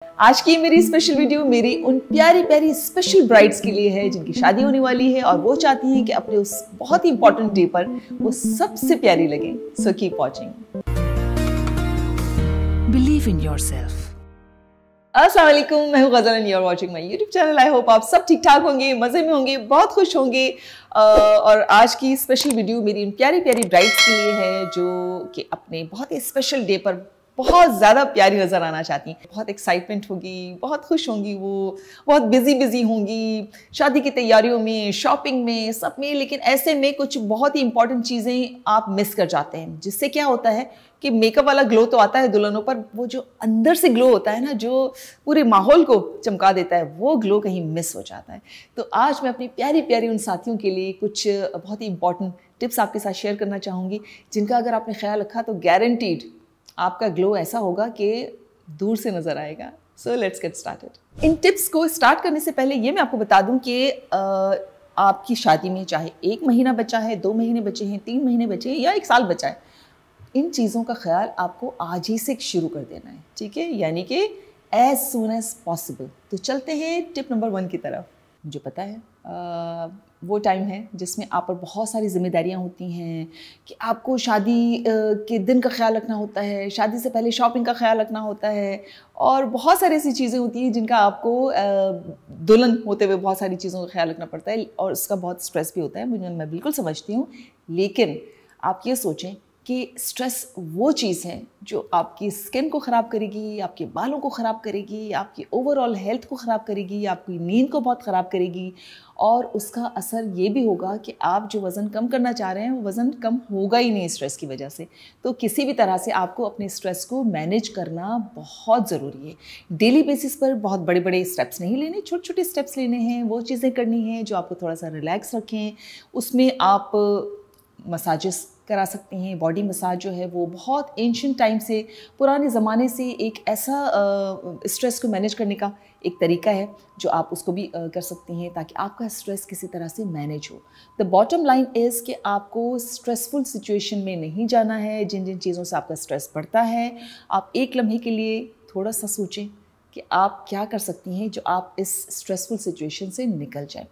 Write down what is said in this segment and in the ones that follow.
आज की मेरी स्पेशल वीडियो मेरी उन प्यारी प्यारी स्पेशल ब्राइड्स के लिए है जिनकी शादी होने वाली है और वो चाहती हैं कि अपने उस बहुत ही इंपॉर्टेंट डे पर वो सबसे प्यारी लगे। So keep watching. Believe in yourself. अस्सलाम वालेकुम, मैं हूँ Ghazal and you are watching my YouTube channel. I hope आप सब ठीक ठाक होंगे, मज़े में होंगे, बहुत खुश होंगे। और आज की स्पेशल वीडियो मेरी उन प्यारी प्यारी ब्राइड्स के लिए है जो कि अपने बहुत ही स्पेशल डे पर बहुत ज़्यादा प्यारी नज़र आना चाहती हैं। बहुत एक्साइटमेंट होगी, बहुत खुश होंगी, वो बहुत बिजी होंगी शादी की तैयारियों में, शॉपिंग में, सब में। लेकिन ऐसे में कुछ बहुत ही इंपॉर्टेंट चीज़ें आप मिस कर जाते हैं, जिससे क्या होता है कि मेकअप वाला ग्लो तो आता है दुल्हनों पर, वो जो अंदर से ग्लो होता है ना, जो पूरे माहौल को चमका देता है, वो ग्लो कहीं मिस हो जाता है। तो आज मैं अपनी प्यारी प्यारी उन साथियों के लिए कुछ बहुत ही इंपॉर्टेंट टिप्स आपके साथ शेयर करना चाहूँगी, जिनका अगर आपने ख्याल रखा तो गारंटीड आपका ग्लो ऐसा होगा कि दूर से नज़र आएगा। So let's get started. In tips को स्टार्ट करने से पहले ये मैं आपको बता दूं कि आपकी शादी में चाहे 1 महीना बचा है, 2 महीने बचे हैं, 3 महीने बचे हैं या 1 साल बचा है, इन चीज़ों का ख्याल आपको आज ही से शुरू कर देना है, ठीक है? यानी कि एज सून एज पॉसिबल। तो चलते हैं टिप नंबर 1 की तरफ। मुझे पता है वो टाइम है जिसमें आप पर बहुत सारी जिम्मेदारियां होती हैं कि आपको शादी के दिन का ख्याल रखना होता है, शादी से पहले शॉपिंग का ख्याल रखना होता है, और बहुत सारी ऐसी चीज़ें होती हैं जिनका आपको दुल्हन होते हुए बहुत सारी चीज़ों का ख्याल रखना पड़ता है और उसका बहुत स्ट्रेस भी होता है। मैं बिल्कुल समझती हूँ, लेकिन आप ये सोचें कि स्ट्रेस वो चीज़ है जो आपकी स्किन को ख़राब करेगी, आपके बालों को ख़राब करेगी, आपकी ओवरऑल हेल्थ को ख़राब करेगी, आपकी नींद को बहुत ख़राब करेगी, और उसका असर ये भी होगा कि आप जो वज़न कम करना चाह रहे हैं वो वज़न कम होगा ही नहीं स्ट्रेस की वजह से। तो किसी भी तरह से आपको अपने स्ट्रेस को मैनेज करना बहुत ज़रूरी है। डेली बेसिस पर बहुत बड़े बड़े स्टेप्स नहीं लेने, छोटे छोटे स्टेप्स लेने हैं, वो चीज़ें करनी हैं जो आपको थोड़ा सा रिलैक्स रखें। उसमें आप मसाजेस करा सकती हैं। बॉडी मसाज जो है वो बहुत एंशिएंट टाइम से, पुराने ज़माने से एक ऐसा स्ट्रेस को मैनेज करने का एक तरीका है जो आप उसको भी कर सकती हैं ताकि आपका स्ट्रेस किसी तरह से मैनेज हो। द बॉटम लाइन इज़ कि आपको स्ट्रेसफुल सिचुएशन में नहीं जाना है। जिन जिन चीज़ों से आपका स्ट्रेस बढ़ता है, आप एक लम्हे के लिए थोड़ा सा सोचें कि आप क्या कर सकती हैं जो आप इस स्ट्रेसफुल सिचुएशन से निकल जाए।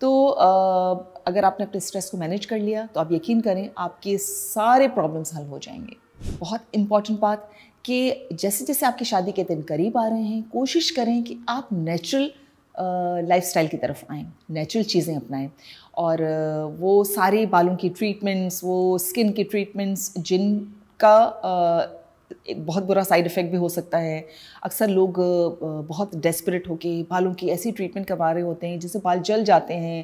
तो अगर आपने अपने स्ट्रेस को मैनेज कर लिया तो आप यकीन करें आपके सारे प्रॉब्लम्स हल हो जाएंगे। बहुत इम्पॉर्टेंट बात कि जैसे जैसे आपकी शादी के दिन करीब आ रहे हैं, कोशिश करें कि आप नेचुरल लाइफस्टाइल की तरफ आएँ, नेचुरल चीज़ें अपनाएं, और वो सारे बालों की ट्रीटमेंट्स, वो स्किन की ट्रीटमेंट्स जिनका एक बहुत बुरा साइड इफ़ेक्ट भी हो सकता है। अक्सर लोग बहुत डेस्परेट होके बालों की ऐसी ट्रीटमेंट करवा रहे होते हैं जिससे बाल जल जाते हैं,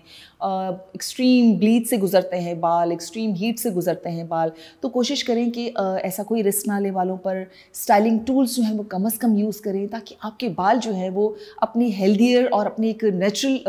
एक्सट्रीम ब्लीच से गुजरते हैं बाल, एक्सट्रीम हीट से गुजरते हैं बाल। तो कोशिश करें कि ऐसा कोई रिस्क ना ले बालों पर। स्टाइलिंग टूल्स जो हैं वो कम से कम यूज़ करें ताकि आपके बाल जो हैं वो अपनी हेल्दियर और अपनी एक नेचुरल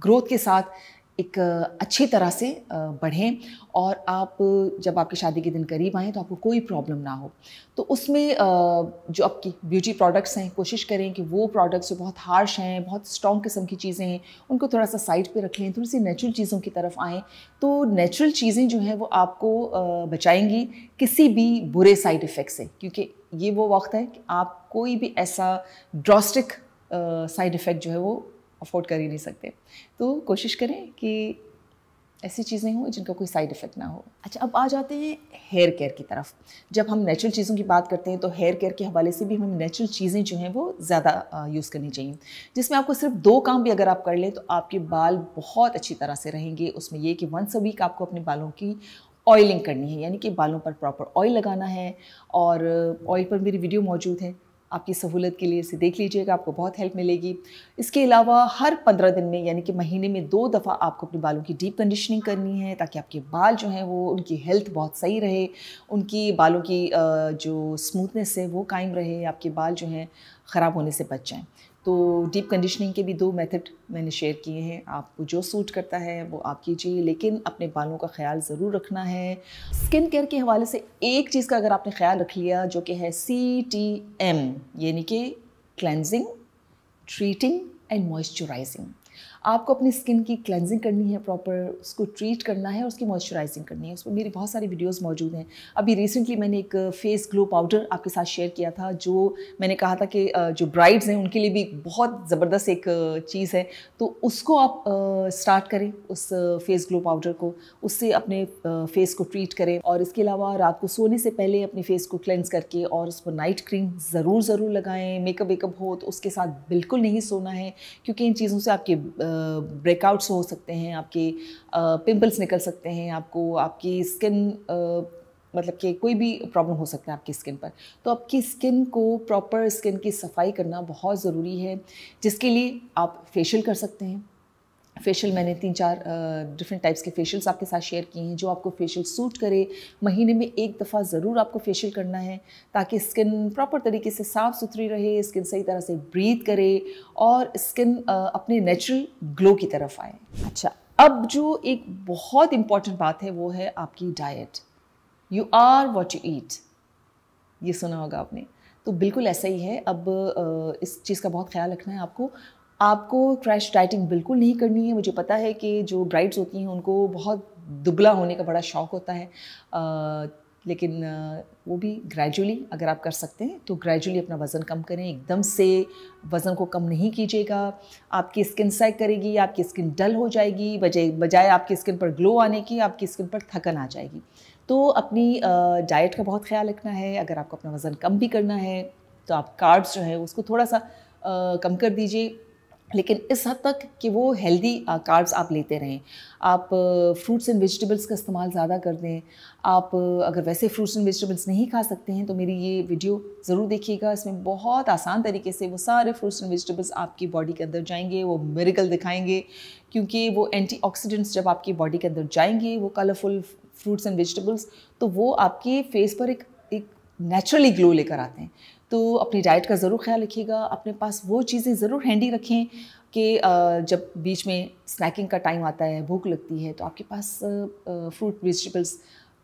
ग्रोथ के साथ एक अच्छी तरह से बढ़ें, और आप जब आपकी शादी के दिन करीब आएँ तो आपको कोई प्रॉब्लम ना हो। तो उसमें जो आपकी ब्यूटी प्रोडक्ट्स हैं, कोशिश करें कि वो प्रोडक्ट्स जो बहुत हार्श हैं, बहुत स्ट्रॉन्ग किस्म की चीज़ें हैं, उनको थोड़ा सा साइड पे रख लें, थोड़ी सी नेचुरल चीज़ों की तरफ आएँ। तो नेचुरल चीज़ें जो हैं वो आपको बचाएंगी किसी भी बुरे साइड इफ़ेक्ट से, क्योंकि ये वो वक्त है कि आप कोई भी ऐसा ड्रास्टिक साइड इफ़ेक्ट जो है वो अफोर्ड कर ही नहीं सकते। तो कोशिश करें कि ऐसी चीज़ें हों जिनका कोई साइड इफ़ेक्ट ना हो। अच्छा, अब आ जाते हैं हेयर केयर की तरफ। जब हम नेचुरल चीज़ों की बात करते हैं तो हेयर केयर के हवाले से भी हमें नेचुरल चीज़ें जो हैं वो ज़्यादा यूज़ करनी चाहिए, जिसमें आपको सिर्फ 2 काम भी अगर आप कर लें तो आपके बाल बहुत अच्छी तरह से रहेंगे। उसमें ये कि वंस अ वीक आपको अपने बालों की ऑयलिंग करनी है, यानी कि बालों पर प्रॉपर ऑयल लगाना है, और ऑयल पर मेरी वीडियो मौजूद है, आपकी सहूलत के लिए इसे देख लीजिएगा, आपको बहुत हेल्प मिलेगी। इसके अलावा हर 15 दिन में, यानी कि महीने में 2 दफ़ा आपको अपने बालों की डीप कंडीशनिंग करनी है ताकि आपके बाल जो हैं वो, उनकी हेल्थ बहुत सही रहे, उनकी बालों की जो स्मूथनेस है वो कायम रहे, आपके बाल जो हैं ख़राब होने से बच जाएँ। तो डीप कंडीशनिंग के भी 2 मेथड मैंने शेयर किए हैं, आपको जो सूट करता है वो आप कीजिए, लेकिन अपने बालों का ख्याल ज़रूर रखना है। स्किन केयर के हवाले से एक चीज़ का अगर आपने ख्याल रख लिया जो कि है CTM, यानी कि क्लेंजिंग, ट्रीटिंग एंड मॉइस्चराइजिंग। आपको अपनी स्किन की क्लेंजिंग करनी है, प्रॉपर उसको ट्रीट करना है और उसकी मॉइस्चराइजिंग करनी है। उस पर मेरी बहुत सारी वीडियोस मौजूद हैं। अभी रिसेंटली मैंने एक फेस ग्लो पाउडर आपके साथ शेयर किया था, जो मैंने कहा था कि जो ब्राइड्स हैं उनके लिए भी बहुत ज़बरदस्त एक चीज़ है। तो उसको आप स्टार्ट करें, उस फेस ग्लो पाउडर को, उससे अपने फेस को ट्रीट करें। और इसके अलावा रात को सोने से पहले अपने फेस को क्लेंस करके और उस पर नाइट क्रीम ज़रूर लगाएं। मेकअप वेकअप हो तो उसके साथ बिल्कुल नहीं सोना है, क्योंकि इन चीज़ों से आपके ब्रेकआउट्स हो सकते हैं, आपके पिंपल्स निकल सकते हैं, आपको आपकी स्किन मतलब कि कोई भी प्रॉब्लम हो सकता है आपकी स्किन पर। तो आपकी स्किन को प्रॉपर स्किन की सफाई करना बहुत ज़रूरी है, जिसके लिए आप फेशियल कर सकते हैं। फेशियल मैंने 3-4 डिफरेंट टाइप्स के फेशियल्स आपके साथ शेयर किए हैं, जो आपको फेशियल सूट करे। महीने में एक दफ़ा ज़रूर आपको फेशियल करना है, ताकि स्किन प्रॉपर तरीके से साफ़ सुथरी रहे, स्किन सही तरह से ब्रीथ करे और स्किन अपने नेचुरल ग्लो की तरफ आए। अच्छा, अब जो एक बहुत इम्पॉर्टेंट बात है वो है आपकी diet. You are what you eat, ये सुना होगा आपने। तो बिल्कुल ऐसा ही है। अब इस चीज़ का बहुत ख्याल रखना है आपको क्रैश डाइटिंग बिल्कुल नहीं करनी है। मुझे पता है कि जो ब्राइड्स होती हैं उनको बहुत दुबला होने का बड़ा शौक़ होता है, लेकिन वो भी ग्रेजुअली अगर आप कर सकते हैं तो ग्रेजुअली अपना वज़न कम करें। एकदम से वज़न को कम नहीं कीजिएगा, आपकी स्किन सैग करेगी, आपकी स्किन डल हो जाएगी, बजाय आपकी स्किन पर ग्लो आने की आपकी स्किन पर थकन आ जाएगी। तो अपनी डाइट का बहुत ख्याल रखना है। अगर आपको अपना वज़न कम भी करना है तो आप कार्ब्स जो है उसको थोड़ा सा कम कर दीजिए, लेकिन इस हद तक कि वो हेल्दी कार्ब्स आप लेते रहें। आप फ्रूट्स एंड वेजिटेबल्स का इस्तेमाल ज़्यादा कर दें। आप अगर वैसे फ्रूट्स एंड वेजिटेबल्स नहीं खा सकते हैं तो मेरी ये वीडियो ज़रूर देखिएगा। इसमें बहुत आसान तरीके से वो सारे फ्रूट्स एंड वेजिटेबल्स आपकी बॉडी के अंदर जाएंगे, वो मिरेकल दिखाएंगे, क्योंकि वो एंटीऑक्सीडेंट्स जब आपकी बॉडी के अंदर जाएंगे, वो कलरफुल फ्रूट्स एंड वेजिटेबल्स, तो वो आपके फेस पर एक नेचुरली ग्लो लेकर आते हैं। तो अपनी डाइट का ज़रूर ख्याल रखिएगा। अपने पास वो चीज़ें ज़रूर हैंडी रखें कि जब बीच में स्नैकिंग का टाइम आता है, भूख लगती है, तो आपके पास फ्रूट वेजिटेबल्स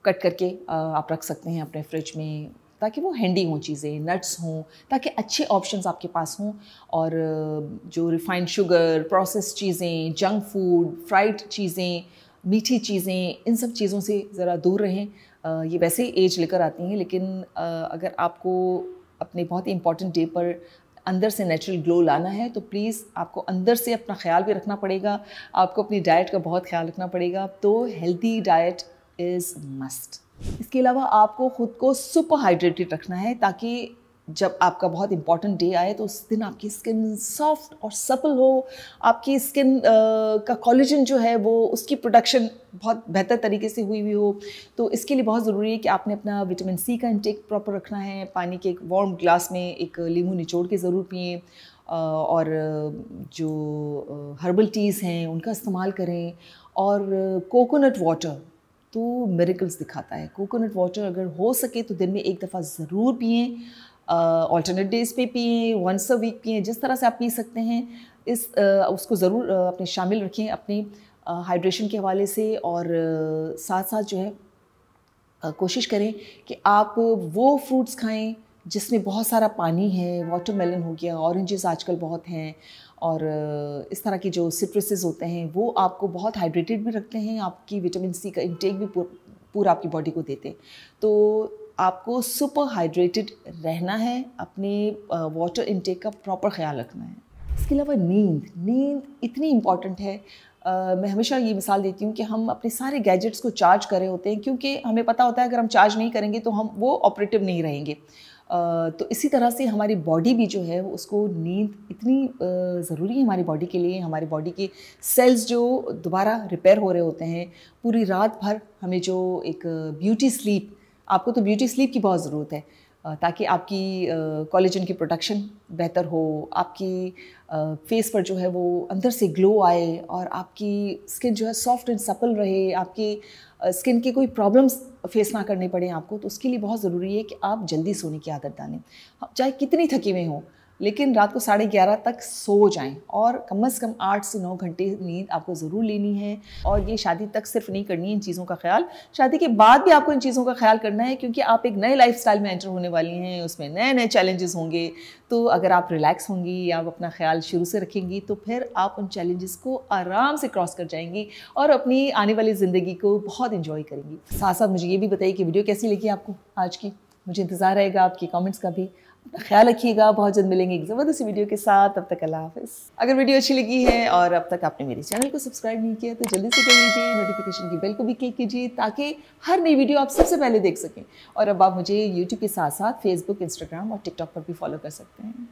कट करके आप रख सकते हैं अपने फ्रिज में, ताकि वो हैंडी हों चीज़ें, नट्स हों, ताकि अच्छे ऑप्शंस आपके पास हों। और जो रिफाइंड शुगर, प्रोसेस चीज़ें, जंक फूड, फ्राइड चीज़ें, मीठी चीज़ें, इन सब चीज़ों से ज़रा दूर रहें। ये वैसे ही एज लेकर आती हैं, लेकिन अगर आपको अपने बहुत ही इंपॉर्टेंट डे पर अंदर से नेचुरल ग्लो लाना है तो प्लीज़ आपको अंदर से अपना ख्याल भी रखना पड़ेगा। आपको अपनी डाइट का बहुत ख्याल रखना पड़ेगा। तो हेल्दी डाइट इज़ मस्ट। इसके अलावा आपको ख़ुद को सुपर हाइड्रेटेड रखना है, ताकि जब आपका बहुत इंपॉर्टेंट डे आए तो उस दिन आपकी स्किन सॉफ्ट और सपल हो, आपकी स्किन का कोलेजन जो है वो उसकी प्रोडक्शन बहुत बेहतर तरीके से हुई हो। तो इसके लिए बहुत ज़रूरी है कि आपने अपना विटामिन सी का इंटेक प्रॉपर रखना है। पानी के एक वार्म ग्लास में एक नींबू निचोड़ के ज़रूर पिएँ, और जो हर्बल टीज़ हैं उनका इस्तेमाल करें। और कोकोनट वाटर तो मिरेकल्स दिखाता है। कोकोनट वाटर अगर हो सके तो दिन में एक दफ़ा ज़रूर पिएँ, ऑल्टरनेट डेज़ पे पिएँ, वंस अ वीक पिएँ, जिस तरह से आप पी सकते हैं। उसको ज़रूर अपने शामिल रखें अपनी हाइड्रेशन के हवाले से। और साथ साथ जो है कोशिश करें कि आप वो फ्रूट्स खाएं जिसमें बहुत सारा पानी है। वाटरमेलन हो गया, ऑरेंजेस आजकल बहुत हैं, और इस तरह की जो सिट्रसेस होते हैं वो आपको बहुत हाइड्रेटेड भी रखते हैं, आपकी विटामिन सी का इंटेक भी पूरा आपकी बॉडी को देते हैं। तो आपको सुपर हाइड्रेटेड रहना है, अपने वाटर इंटेक का प्रॉपर ख्याल रखना है। इसके अलावा नींद इतनी इम्पॉर्टेंट है। मैं हमेशा ये मिसाल देती हूँ कि हम अपने सारे गैजेट्स को चार्ज कर रहे होते हैं, क्योंकि हमें पता होता है अगर हम चार्ज नहीं करेंगे तो हम वो ऑपरेटिव नहीं रहेंगे। तो इसी तरह से हमारी बॉडी भी जो है उसको नींद इतनी ज़रूरी है हमारी बॉडी के लिए। हमारी बॉडी के सेल्स जो दोबारा रिपेयर हो रहे होते हैं, पूरी रात भर हमें जो एक ब्यूटी स्लीप, आपको तो ब्यूटी स्लीप की बहुत ज़रूरत है, ताकि आपकी कोलेजन की प्रोडक्शन बेहतर हो, आपकी फेस पर जो है वो अंदर से ग्लो आए, और आपकी स्किन जो है सॉफ्ट एंड सपल रहे, आपकी स्किन के कोई प्रॉब्लम्स फेस ना करने पड़े आपको। तो उसके लिए बहुत ज़रूरी है कि आप जल्दी सोने की आदत डालें। चाहे कितनी थके हुए हों, लेकिन रात को 11:30 तक सो जाएं और कम से कम 8 से 9 घंटे नींद आपको ज़रूर लेनी है। और ये शादी तक सिर्फ नहीं करनी है इन चीज़ों का ख्याल, शादी के बाद भी आपको इन चीज़ों का ख्याल करना है, क्योंकि आप एक नए लाइफस्टाइल में एंटर होने वाली हैं, उसमें नए नए चैलेंजेस होंगे। तो अगर आप रिलैक्स होंगी, आप अपना ख्याल शुरू से रखेंगी, तो फिर आप उन चैलेंजेस को आराम से क्रॉस कर जाएंगी और अपनी आने वाली ज़िंदगी को बहुत इंजॉय करेंगी। साथ साथ मुझे ये भी बताइए कि वीडियो कैसी लगी आपको आज की। मुझे इंतज़ार रहेगा आपके कमेंट्स का भी। अपना ख्याल रखिएगा, बहुत जल्द मिलेंगे एक ज़बरदस्त वीडियो के साथ। तब तक अल्लाह हाफ़िज़। अगर वीडियो अच्छी लगी है और अब तक आपने मेरे चैनल को सब्सक्राइब नहीं किया तो जल्दी से कर लीजिए, नोटिफिकेशन की बेल को भी क्लिक कीजिए ताकि हर नई वीडियो आप सबसे पहले देख सकें। और अब आप मुझे यूट्यूब के साथ साथ फेसबुक, इंस्टाग्राम और टिकटॉक पर भी फॉलो कर सकते हैं।